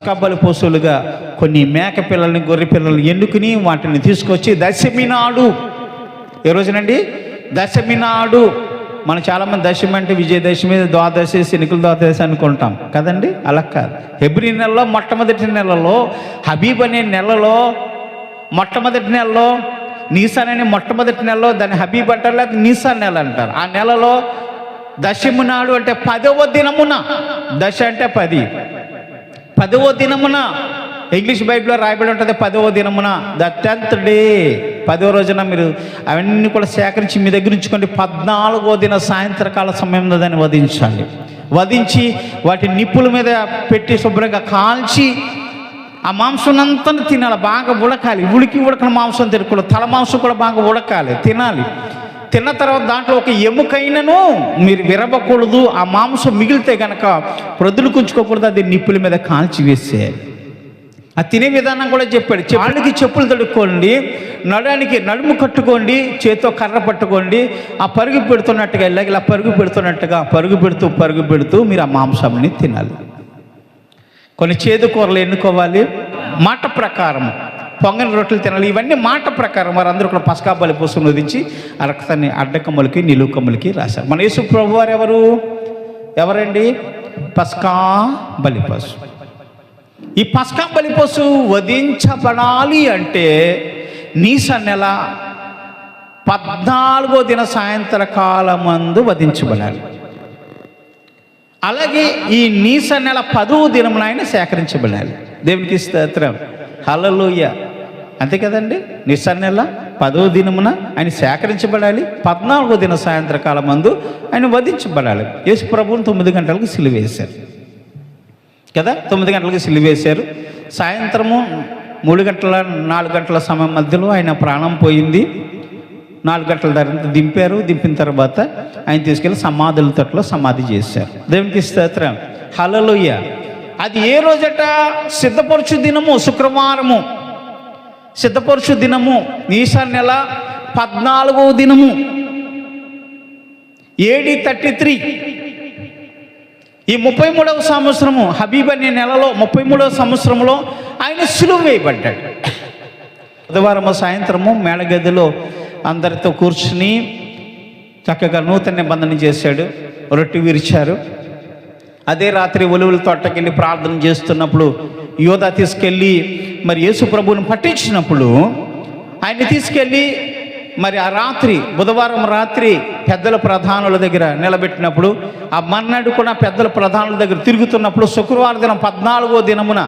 పస్కా బలి పశువులుగా కొన్ని మేక పిల్లల్ని గొర్రె పిల్లల్ని ఎన్నుకుని వాటిని తీసుకొచ్చి దశమి నాడు, ఏ రోజునండి? దశమి నాడు. మనం చాలామంది దశమి అంటే విజయదశమి, ద్వాదశి, శనికుల ద్వాదశి అనుకుంటాం కదండి. అలా కాదు. హెబ్రీ నెలలో మొట్టమొదటి నెలలో, హబీబ్ అనే నెలలో మొట్టమొదటి నెలలో, నీసాన్ అనే మొట్టమొదటి నెలలో దాన్ని హబీబ్ అంటారు, లేకపోతే నీసాన్ నెల అంటారు. ఆ నెలలో దశమి నాడు అంటే 10వ దినమున, దశ అంటే 10, 10వ దినమున, ఇంగ్లీష్ బైబిల్లో రాయబడి ఉంటుంది 10వ దినమున, ద 10th డే, 10వ రోజున మీరు అవన్నీ కూడా సేకరించి మీ దగ్గర ఉంచుకోండి. 14వ దిన సాయంత్రకాల సమయంలో దాన్ని వధించాలి. వధించి వాటి నిప్పుల మీద పెట్టి శుభ్రంగా కాల్చి ఆ మాంసం అంతా తినాలి. బాగా ఉడకాలి. ఉడకని మాంసం తినకూడదు. తల మాంసం కూడా బాగా ఉడకాలి, తినాలి. తిన్న తర్వాత దాంట్లో ఒక ఎముకైనను మీరు విరవకూడదు. ఆ మాంసం మిగిలితే కనుక ప్రొద్దులు కుంచుకోకూడదు. అది నిప్పుల మీద కాల్చి వేసేయాలి. ఆ తినే విధానం కూడా చెప్పాడు. కాళ్ళకి చెప్పులు తొడుక్కోండి, నడానికి నడుము కట్టుకోండి, చేతితో కర్ర పట్టుకోండి. ఆ పరుగు పెడుతున్నట్టుగా ఇలా పరుగు పెడుతూ మీరు ఆ మాంసాన్ని తినాలి. కొన్ని చేదు కూరలు ఎన్నుకోవాలి. మాట ప్రకారం పొంగని రొట్టెలు తినాలి. ఇవన్నీ మాట ప్రకారం వారందరూ కూడా పస్కా బలి పశువును వధించి ఆ రక్తాన్ని అడ్డకమ్మలకి నిలువుకమ్మలకి రాశారు. మన యేసు ప్రభు వారు ఎవరండి? పస్కా బలి పశువు. ఈ పస్కా బలి పశువు వధించబడాలి అంటే నీసాన్ నెల 14వ దిన సాయంత్రకాలమందు వధించబడాలి. అలాగే ఈ నీసాన్ నెల 10వ దినమున ఆయన సేకరించబడాలి. దేవునికి స్తోత్రం, హల్లెలూయా. అంతే కదండి. నీసాన్ నెల 10వ దినమున ఆయన సేకరించబడాలి. 14వ దిన సాయంత్రకాలమందు ఆయన వధించబడాలి. యేసు ప్రభువును 9 గంటలకు సిలువేశారు కదా. 9 గంటలకు సిలువేశారు. సాయంత్రము 3 గంటల 4 గంటల సమయం మధ్యలో ఆయన ప్రాణం పోయింది. 4 గంటల తర్వాత దింపిన తర్వాత ఆయన తీసుకెళ్ళి సమాధుల తట్లో సమాధి చేశారు. దేవునికి స్తోత్రం, హల్లెలూయా. అది ఏ రోజట? సిద్ధపరచు దినము, శుక్రవారము. సిద్ధపరచు దినము నీసాన్ నెల 14వ దినము, AD 33. ఈ 33వ సంవత్సరము హబీబ్ అనే నెలలో 33వ సంవత్సరంలో ఆయన సిలువ వేయబడ్డాడు. బుధవారం సాయంత్రము మేళగదిలో అందరితో కూర్చుని చక్కగా నూతన నిబంధన చేశాడు. రొట్టె విరిచారు. అదే రాత్రి ఒలివల తోటకెళ్ళి ప్రార్థన చేస్తున్నప్పుడు యోధా తీసుకెళ్ళి మరి యేసు ప్రభువుని పట్టించినప్పుడు ఆయన్ని తీసుకెళ్ళి మరి ఆ రాత్రి బుధవారం రాత్రి పెద్దల ప్రధానుల దగ్గర నిలబెట్టినప్పుడు ఆ మన్నాడు కూడా పెద్దల ప్రధానుల దగ్గర తిరుగుతున్నప్పుడు శుక్రవారం దినం 14వ దినమున